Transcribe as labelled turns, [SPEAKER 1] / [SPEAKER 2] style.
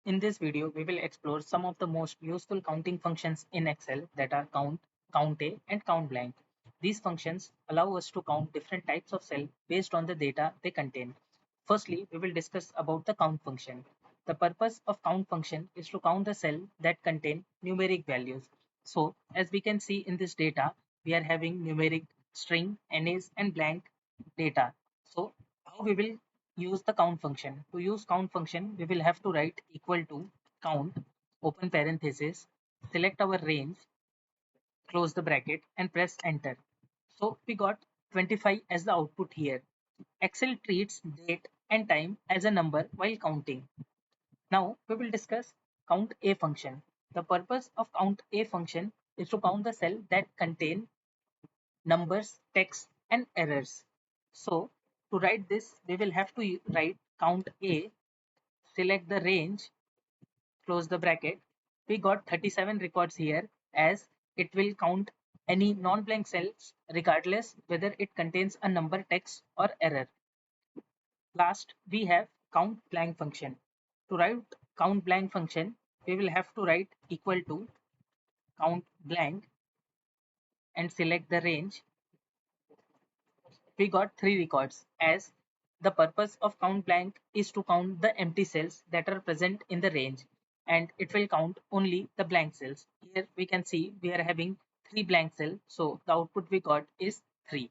[SPEAKER 1] In this video, we will explore some of the most useful counting functions in Excel that are count, CountA, and CountBlank. These functions allow us to count different types of cells based on the data they contain. Firstly, we will discuss about the count function. The purpose of count function is to count the cell that contain numeric values. So, as we can see in this data, we are having numeric string, NAs, and blank data. So, how we will use the count function. To use count function, we will have to write equal to count, open parenthesis, select our range, close the bracket and press enter. So we got 25 as the output here. Excel treats date and time as a number while counting. Now we will discuss count A function. The purpose of count A function is to count the cell that contain numbers, text and errors. So to write this, we will have to write count A, select the range, close the bracket. We got 37 records here as it will count any non-blank cells regardless whether it contains a number, text or error. Last, we have count blank function. To write count blank function, we will have to write equal to count blank and select the range. We got 3 records as the purpose of count blank is to count the empty cells that are present in the range, and it will count only the blank cells. Here we can see we are having 3 blank cells, so the output we got is 3.